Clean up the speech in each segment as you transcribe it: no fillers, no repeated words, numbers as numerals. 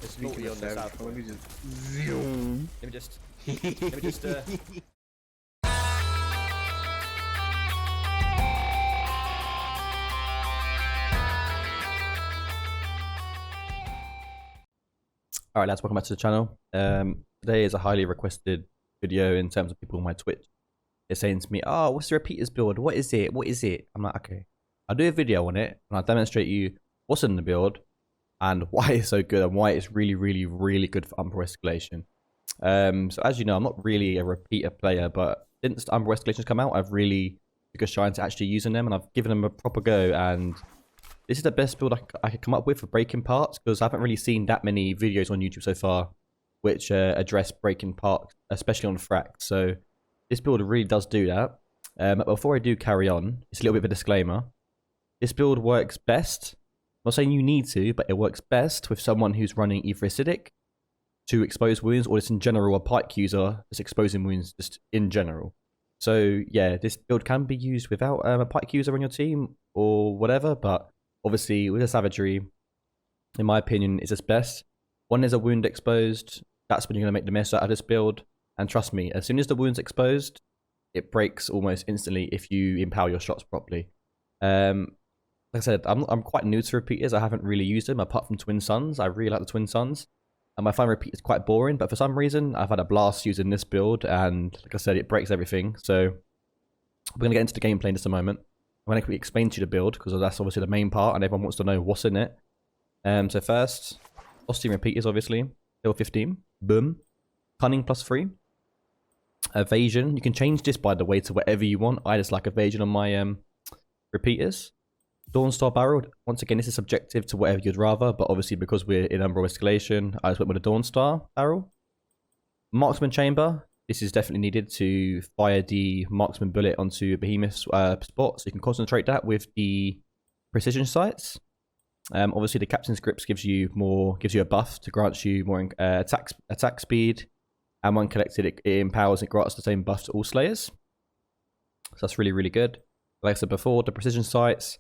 There's Speaking naughty of on the Savage, south. let me just zoom. Let me just Alright lads, welcome back to the channel. Today is a highly requested video in terms of people on my Twitch. They're saying to me, oh, what's the repeaters build? What is it? What is it? I'm like, okay. I'll do a video on it and I'll demonstrate you what's in the build and why it's so good and why it's really good for Umbral Escalation. So as you know, I'm not really a repeater player, but since Umbral Escalation's come out, I've really took a shine to actually using them and I've given them a proper go, and this is the best build I could come up with for breaking parts, because I haven't really seen that many videos on YouTube so far which address breaking parts, especially on Thrax. So this build really does do that. But before I do carry on, it's a little bit of a disclaimer. This build works best, I'm not saying you need to, but it works best with someone who's running either acidic to expose wounds, or just in general a pike user that's exposing wounds just in general. So yeah, this build can be used without a pike user on your team or whatever, but obviously with a Savagery, in my opinion, is its best. When there's a wound exposed, that's when you're going to make the mess out of this build. And trust me, as soon as the wound's exposed, it breaks almost instantly if you empower your shots properly. Like I said, I'm quite new to repeaters. I haven't really used them apart from Twin Suns. I really like the Twin Suns. And I find repeaters quite boring, but for some reason, I've had a blast using this build. And like I said, it breaks everything. So we're going to get into the gameplay in just a moment. I'm going to quickly explain to you the build, because that's obviously the main part and everyone wants to know what's in it. So first, Austin repeaters, obviously. Level 15. Boom. Cunning +3. Evasion. You can change this, by the way, to whatever you want. I just like evasion on my repeaters. Dawnstar barrel. Once again, this is subjective to whatever you'd rather, but obviously because we're in Umbral Escalation, I just went with a Dawnstar barrel. Marksman chamber. This is definitely needed to fire the marksman bullet onto a behemoth spot, so you can concentrate that with the precision sights. Obviously, the captain's grips gives you a buff to grant you more attack speed, and when collected, it empowers and grants the same buff to all slayers. So that's really good. Like I said before, the precision sights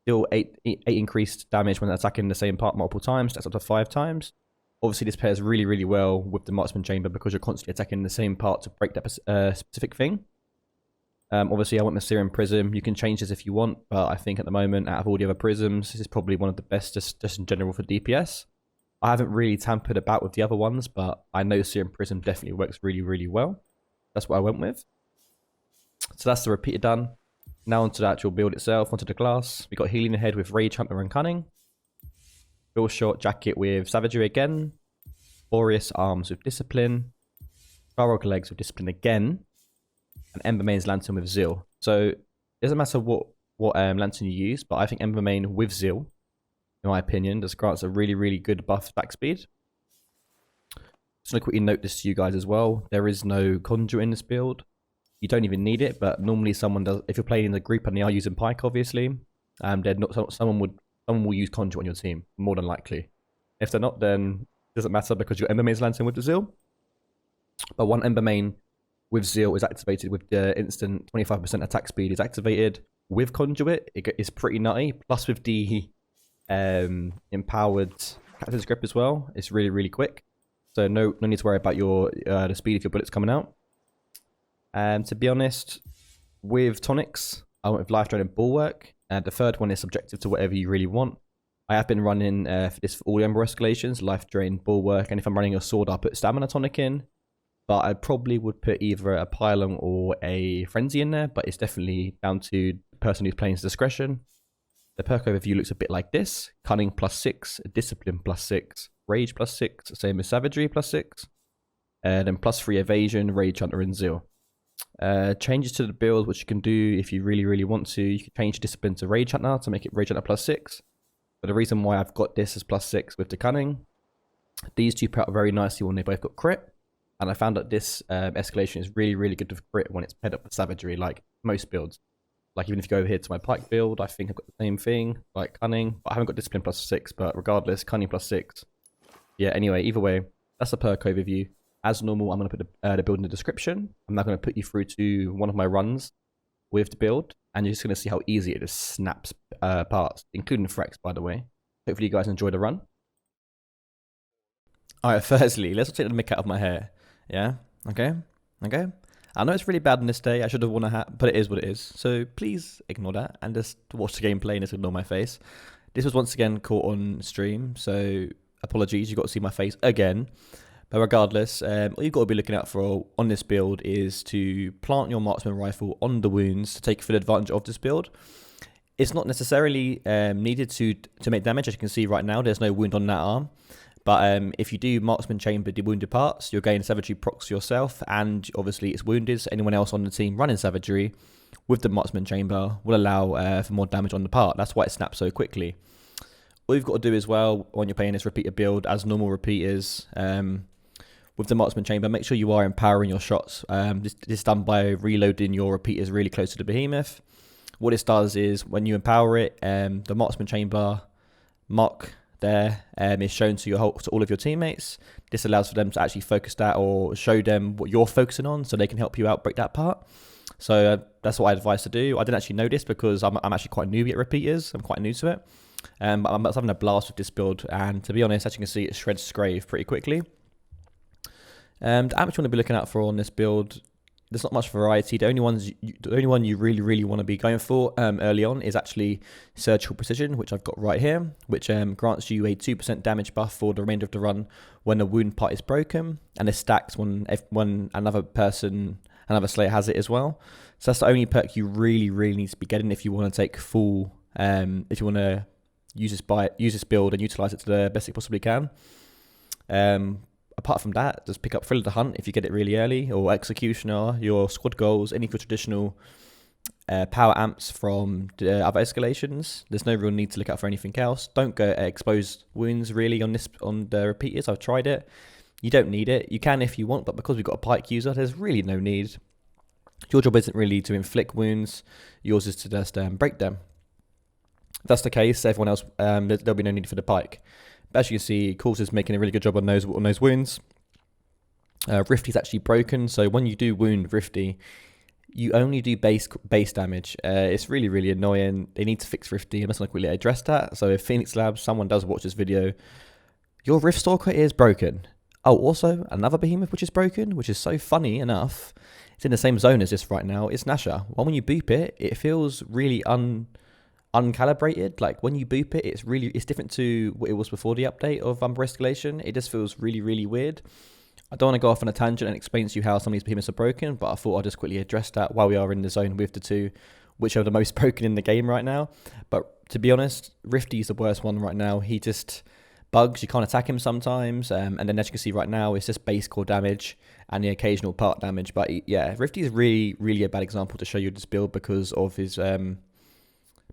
deal 8 increased damage when attacking the same part multiple times. That's up to 5 times. Obviously, this pairs really well with the marksman chamber because you're constantly attacking the same part to break that specific thing. Obviously, I want the Serum Prism. You can change this if you want, but I think at the moment, out of all the other prisms, this is probably one of the best just in general for DPS. I haven't really tampered about with the other ones, but I know Serum Prism definitely works really well. That's what I went with. So that's the repeater done. Now onto the actual build itself, onto the class. We got Healing Ahead with Rage Hunter and Cunning. Bill Short Jacket with Savagery again. Boreas Arms with Discipline. Barrock Legs with Discipline again. And Embermane's Lantern with Zeal. So it doesn't matter what lantern you use, but I think Embermane with Zeal, in my opinion, just grants a really good buff back speed. Just going to quickly note this to you guys as well. There is no conjure in this build. You don't even need it, but normally someone does. If you're playing in the group and they are using Pike, obviously, someone will use conjure on your team, more than likely. If they're not, then it doesn't matter because your Embermane's Lantern with the Zeal. But one Embermane with Zeal is activated with the instant 25% attack speed is activated with Conduit. It's pretty nutty. Plus with the empowered Captain's Grip as well. It's really quick. So no need to worry about the speed of your bullets coming out. To be honest, with tonics, I went with Life Drain and Bulwark. The third one is subjective to whatever you really want. I have been running for all the Umbral Escalations, Life Drain, Bulwark, and if I'm running a sword, I'll put Stamina Tonic in. But I probably would put either a Pylon or a Frenzy in there, but it's definitely down to the person who's playing's discretion. The perk overview looks a bit like this. Cunning +6, Discipline +6, Rage +6, same as Savagery +6. Then +3 Evasion, Rage Hunter, and Zeal. Changes to the build, which you can do if you really want to. You can change Discipline to Rage Hunter to make it Rage Hunter +6. But the reason why I've got this as +6 with the Cunning, these two pair up very nicely when they both got crit. And I found that this escalation is really good with crit when it's paired up with Savagery, like most builds. Like even if you go over here to my Pike build, I think I've got the same thing, like Cunning. But I haven't got Discipline +6, but regardless, Cunning +6. Yeah, anyway, either way, that's the perk overview. As normal, I'm going to put the build in the description. I'm now going to put you through to one of my runs with the build, and you're just going to see how easy it just snaps parts, including Thrax, by the way. Hopefully you guys enjoy the run. Alright, firstly, let's take the mick out of my hair. Yeah? Okay? Okay? I know it's really bad on this day. I should have worn a hat, but it is what it is. So please ignore that and just watch the gameplay and just ignore my face. This was once again caught on stream, so apologies. You got to see my face again. But regardless, all you've got to be looking out for on this build is to plant your marksman rifle on the wounds to take full advantage of this build. It's not necessarily needed to make damage. As you can see right now, there's no wound on that arm. But if you do marksman chamber the wounded parts, you'll gain Savagery procs yourself, and obviously it's wounded, so anyone else on the team running Savagery with the marksman chamber will allow for more damage on the part. That's why it snaps so quickly. All you've got to do as well when you're playing this repeater build, as normal repeaters, with the marksman chamber, make sure you are empowering your shots. This is done by reloading your repeaters really close to the behemoth. What this does is when you empower it, the marksman chamber mark there is shown to all of your teammates. This allows for them to actually focus that or show them what you're focusing on, so they can help you out break that part. So that's what I advise to do. I didn't actually know this because I'm actually quite newbie at repeaters. I'm quite new to it, but I'm having a blast with this build. And to be honest, as you can see, it shreds Scrave pretty quickly. The amps you want to be looking out for on this build, there's not much variety. The only one you really want to be going for early on is actually Surgical Precision, which I've got right here, which grants you a 2% damage buff for the remainder of the run when the wound part is broken, and it stacks when another Slayer has it as well. So that's the only perk you really need to be getting if you want to take full, if you want to use this build and utilize it to the best it possibly can. Apart from that, just pick up Thrill of the Hunt if you get it really early, or Executioner, your squad goals, any of your traditional power amps from the other escalations. There's no real need to look out for anything else. Don't go exposed wounds really on the repeaters. I've tried it. You don't need it. You can if you want, but because we've got a pike user, there's really no need. Your job isn't really to inflict wounds. Yours is to just break them. If that's the case, everyone else, there'll be no need for the pike. But as you can see, Course is making a really good job on those wounds. Rifty's actually broken, so when you do wound Rifty, you only do base damage. It's really annoying. They need to fix Rifty. I'm just going to quickly address that. So if Phoenix Labs, someone does watch this video, your Rift Stalker is broken. Oh, also another behemoth which is broken, which is so funny enough. It's in the same zone as this right now. It's Nasher. Well, when you boop it, it feels really uncalibrated. Like when you boop it, it's different to what it was before the update of Umbral Escalation. It just feels really weird. I don't want to go off on a tangent and explain to you how some of these behemoths are broken, but I thought I'd just quickly address that while we are in the zone with the two, which are the most broken in the game right now. But to be honest, Rifty's the worst one right now. He just bugs. You can't attack him sometimes, and then as you can see right now, it's just base core damage and the occasional part damage. But yeah, Rifty is really a bad example to show you this build because of his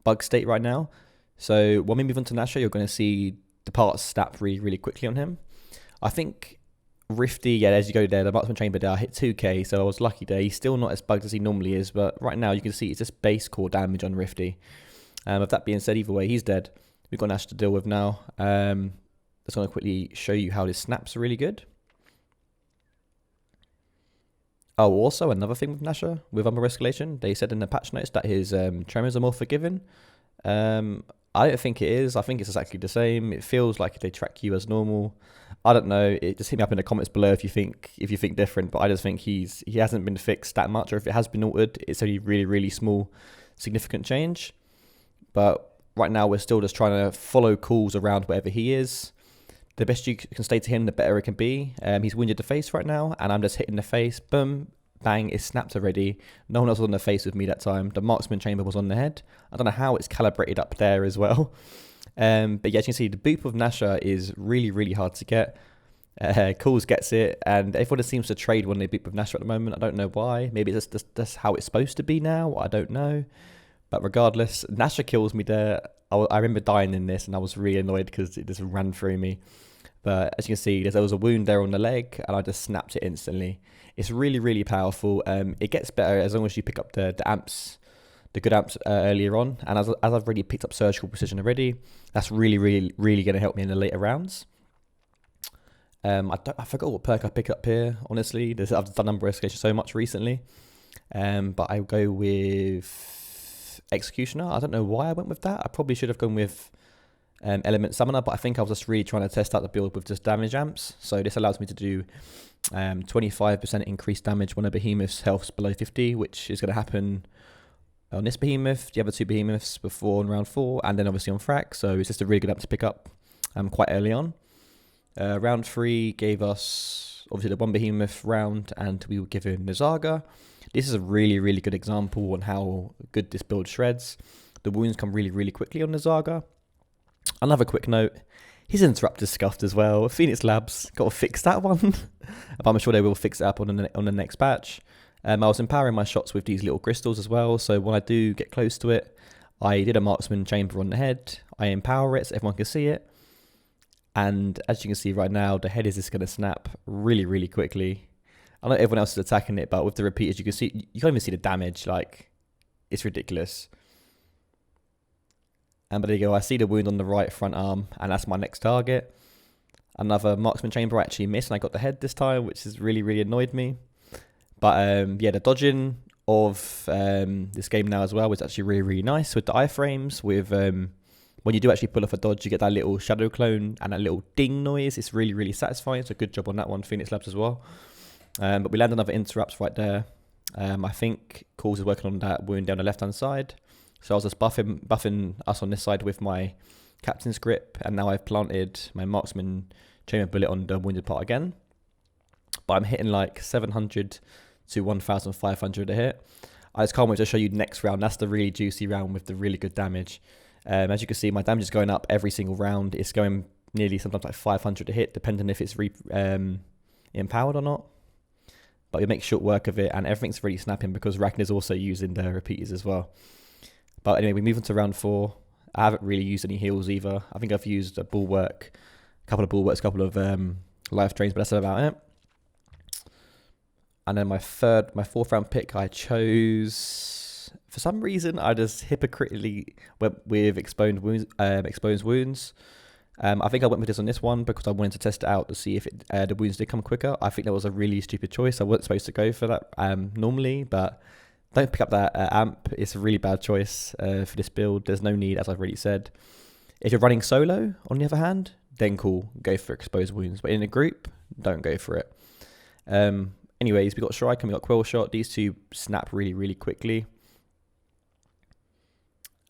bug state right now. So when we move on to Nasher, you're going to see the parts snap really quickly on him. I think Rifty, yeah, as you go there, the marksman chamber there, I hit 2k, so I was lucky there. He's still not as bugged as he normally is, but right now you can see it's just base core damage on Rifty. With that being said, either way, he's dead. We've got Nash to deal with now. Just going to quickly show you how this snaps really good. Oh, also another thing with Nasher, with Umbral Escalation, they said in the patch notes that his tremors are more forgiving. I don't think it is. I think it's exactly the same. It feels like they track you as normal. I don't know. It just hit me up in the comments below if you think different. But I just think he hasn't been fixed that much, or if it has been altered, it's only really small, significant change. But right now we're still just trying to follow calls around wherever he is. The best you can stay to him, the better it can be. He's wounded the face right now, and I'm just hitting the face. Boom. Bang, it's snapped already. No one else was on the face with me that time. The marksman chamber was on the head. I don't know how it's calibrated up there as well. But yeah, as you can see, the boop of Nasher is really hard to get. Calls gets it, and everyone seems to trade when they boop with Nasher at the moment. I don't know why. Maybe it's just how it's supposed to be now. I don't know. But regardless, Nasher kills me there. I remember dying in this, and I was really annoyed because it just ran through me. But as you can see, there was a wound there on the leg, and I just snapped it instantly. It's really powerful. It gets better as long as you pick up the amps, the good amps earlier on. And as I've already picked up Surgical Precision already, that's really going to help me in the later rounds. I forgot what perk I pick up here, honestly. I've done Umbral Escalation so much recently. But I go with Executioner. I don't know why I went with that. I probably should have gone with element summoner, but I think I was just really trying to test out the build with just damage amps. So this allows me to do 25% increased damage when a behemoth's health's below 50, which is going to happen on this behemoth, the other two behemoths before in round 4, and then obviously on Thrax. So it's just a really good amp to pick up quite early on. Round 3 gave us obviously the one behemoth round, and we were given Nazaga. This is a really, really good example on how good this build shreds. The wounds come really, really quickly on Nazaga. Another quick note, his interrupt is scuffed as well. Phoenix Labs got to fix that one. But I'm sure they will fix it up on the next patch. I was empowering my shots with these little crystals as well. So when I do get close to it, I did a marksman chamber on the head. I empower it so everyone can see it. And as you can see right now, the head is just going to snap really, really quickly. I know everyone else is attacking it, but with the repeaters, you can't even see the damage. Like, it's ridiculous. But there you go, I see the wound on the right front arm, and that's my next target. Another marksman chamber I actually missed, and I got the head this time, which has really, really annoyed me. But yeah, the dodging of this game now as well was actually really, really nice with the iframes. With when you do actually pull off a dodge, you get that little shadow clone and that little ding noise. It's really, really satisfying. So good job on that one, Phoenix Labs as well. But we land another interrupt right there. I think Calls is working on that wound down the left-hand side. So I was just buffing us on this side with my captain's grip, and now I've planted my marksman chamber bullet on the wounded part again. But I'm hitting like 700 to 1,500 a hit. I just can't wait to show you next round. That's the really juicy round with the really good damage. As you can see, my damage is going up every single round. It's going nearly sometimes like 500 a hit, depending if it's empowered or not. But we make short work of it, and everything's really snapping because Ragnar's also using the repeaters as well. But anyway, we move on to round 4. I haven't really used any heals either. I think I've used a bulwark, a couple of life drains, but that's about it. And then my fourth round pick, I chose, for some reason, I just hypocritically went with exposed wounds. I think I went with this on this one because I wanted to test it out to see if the wounds did come quicker. I think that was a really stupid choice. I wasn't supposed to go for that normally, but don't pick up that amp. It's a really bad choice for this build. There's no need, as I've already said. If you're running solo, on the other hand, then cool, go for exposed wounds. But in a group, don't go for it. Anyways, we got Shrike and we got Quill Shot. These two snap really, really quickly.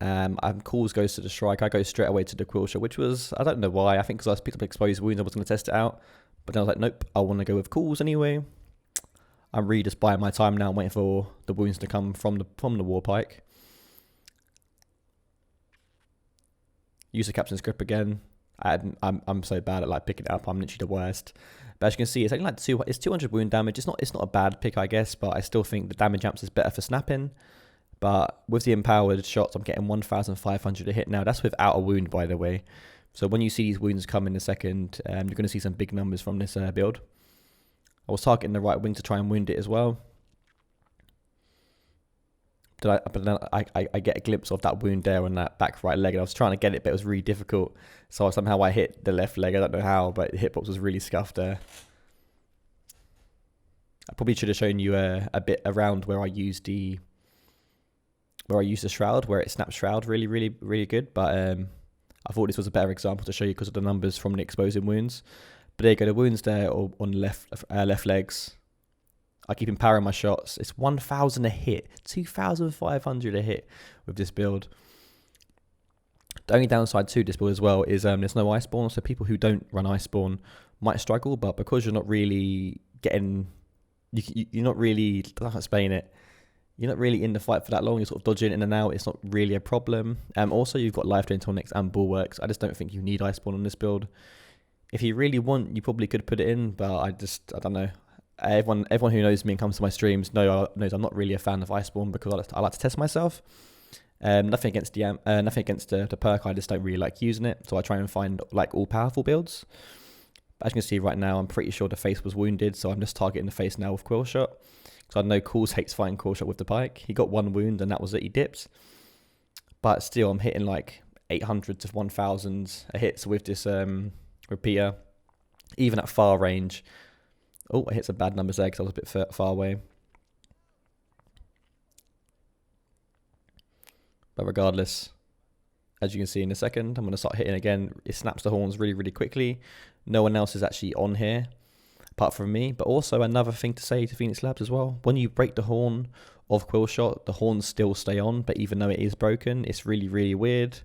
Calls goes to the Shrike. I go straight away to the Quill Shot, which was, I don't know why. I think because I picked up exposed wounds, I was going to test it out. But then I was like, nope, I want to go with Calls anyway. I'm really just buying my time now, waiting for the wounds to come from the Warpike. Use the Captain's Grip again. I'm so bad at like picking it up. I'm literally the worst. But as you can see, it's only like it's 200 wound damage. It's not a bad pick, I guess, but I still think the damage amps is better for snapping. But with the empowered shots, I'm getting 1,500 a hit now. That's without a wound, by the way. So when you see these wounds come in a second, you're going to see some big numbers from this build. I was targeting the right wing to try and wound it as well. But then I get a glimpse of that wound there on that back right leg, and I was trying to get it, but it was really difficult. So somehow I hit the left leg. I don't know how, but the hitbox was really scuffed there. I probably should have shown you a bit around where I used the shroud, where it snaps shroud really, really, really good. But I thought this was a better example to show you because of the numbers from the exposing wounds. But there you go, the wounds there on left legs. I keep empowering my shots. It's 1,000 a hit, 2,500 a hit with this build. The only downside to this build as well is there's no iceborne, so people who don't run iceborne might struggle. But because you're not really getting, you're not really, I can't explain it. You're not really in the fight for that long. You're sort of dodging in and out. It's not really a problem. Also, you've got life drain tonics and bulwarks. I just don't think you need iceborne on this build. If you really want, you probably could put it in, but I don't know. Everyone who knows me and comes to my streams knows I'm not really a fan of iceborne because I like to test myself. Nothing against the perk. I just don't really like using it, so I try and find like all powerful builds. But as you can see right now, I'm pretty sure the face was wounded, so I'm just targeting the face now with Quill Shot. So I know Calls hates fighting Quill Shot with the pike. He got one wound and that was it. He dipped, but still I'm hitting like 800 to 1,000 a hit with this repeater, even at far range. Oh, I hit some bad numbers there because I was a bit far away. But regardless, As you can see in a second, I'm going to start hitting again. It snaps the horns really, really quickly. No one else is actually on here apart from me. But also another thing to say to Phoenix Labs as well. When you break the horn of Quillshot, the horns still stay on. But even though it is broken, it's really, really weird.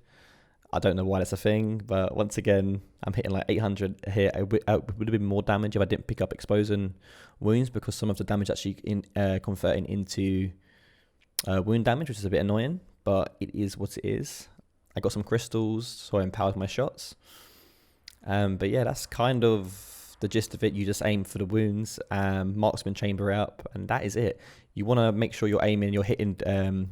I don't know why that's a thing. But once again, I'm hitting like 800 here. It would have been more damage if I didn't pick up exposing wounds, because some of the damage actually converting into wound damage, which is a bit annoying. But it is what it is. I got some crystals, so I empowered my shots. But yeah, that's kind of the gist of it. You just aim for the wounds, marksman chamber up, and that is it. You want to make sure you're aiming, you're hitting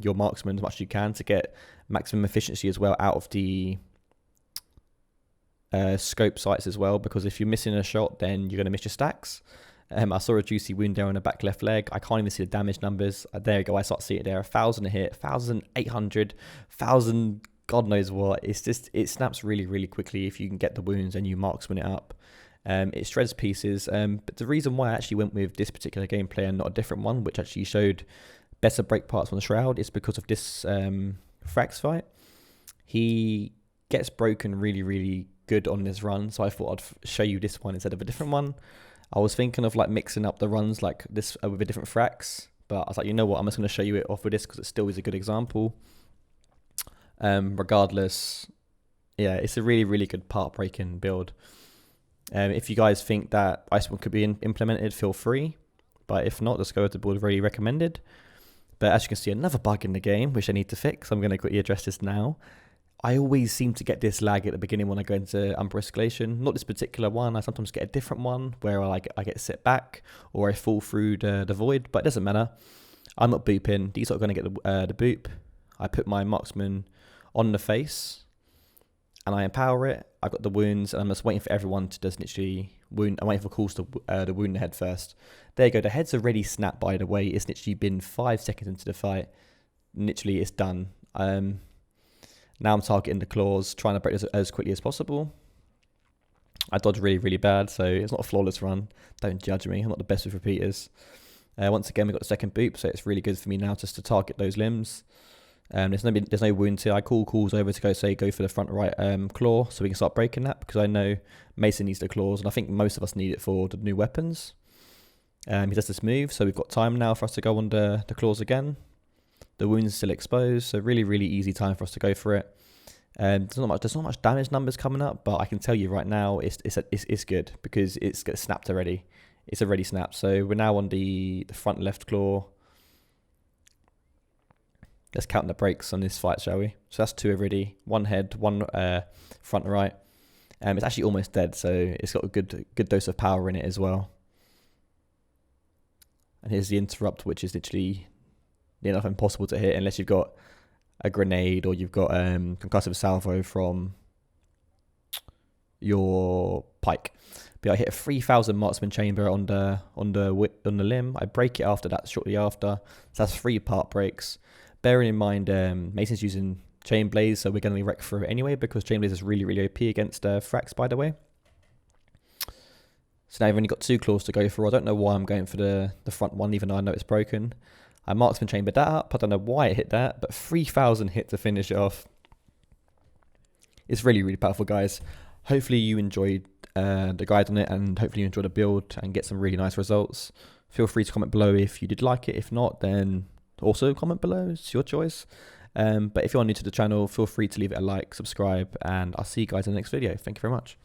your marksman as much as you can to get maximum efficiency as well out of the scope sights as well, because if you're missing a shot, then you're going to miss your stacks. I saw a juicy wound there on the back left leg. I can't even see the damage numbers. There you go, I start seeing it there. 1,000 a hit, 1,800, 1,000... God knows what. It's just, it snaps really, really quickly if you can get the wounds and you marksman it up. It shreds pieces. But the reason why I actually went with this particular gameplay and not a different one, which actually showed better break parts on the Shroud, is because of this Thrax fight. He gets broken really, really good on this run. So I thought I'd show you this one instead of a different one. I was thinking of like mixing up the runs like this with a different Thrax. But I was like, you know what, I'm just going to show you it off with this because it still is a good example. Regardless, yeah, it's a really, really good part breaking build. If you guys think that iceborne could be implemented, feel free. But if not, just go with the build already recommended. But as you can see, another bug in the game, which I need to fix. I'm going to quickly address this now. I always seem to get this lag at the beginning when I go into Umbral Escalation. Not this particular one. I sometimes get a different one where I get set back or I fall through the void. But it doesn't matter. I'm not booping. These are going to get the boop. I put my marksman on the face and I empower it. I got the wounds and I'm just waiting for everyone to just literally wound. I'm waiting for calls to wound the head first. There you go. The head's already snapped, by the way. It's literally been 5 seconds into the fight. Literally, it's done. Now I'm targeting the claws, trying to break this as quickly as possible. I dodged really, really bad, so it's not a flawless run. Don't judge me. I'm not the best with repeaters. Once again, we got the second boop, so it's really good for me now just to target those limbs. There's no wounds here. I call calls over to go for the front right claw so we can start breaking that, because I know Mason needs the claws and I think most of us need it for the new weapons. He does this move, so we've got time now for us to go on the claws again. The wounds are still exposed, so really, really easy time for us to go for it. There's not much damage numbers coming up, but I can tell you right now it's good because it's got snapped already. It's already snapped. So we're now on the front left claw. Let's count the breaks on this fight, shall we? So that's 2 already. 1 head, 1 front right. It's actually almost dead, so it's got a good dose of power in it as well. And here's the interrupt, which is literally near enough impossible to hit unless you've got a grenade or you've got concussive salvo from your pike. But I hit a 3,000 marksman chamber on the limb. I break it after that, shortly after. So that's 3 part breaks. Bearing in mind, Mason's using Chain Blaze, so we're going to be wrecked through it anyway, because Chain Blaze is really, really OP against Thrax, by the way. So now I've only got 2 claws to go for. I don't know why I'm going for the front one, even though I know it's broken. I marksman chambered that up. I don't know why it hit that, but 3,000 hit to finish it off. It's really, really powerful, guys. Hopefully you enjoyed the guide on it, and hopefully you enjoyed the build and get some really nice results. Feel free to comment below if you did like it. If not, then also comment below. It's your choice. But if you're new to the channel, feel free to leave it a like, subscribe, and I'll see you guys in the next video. Thank you very much.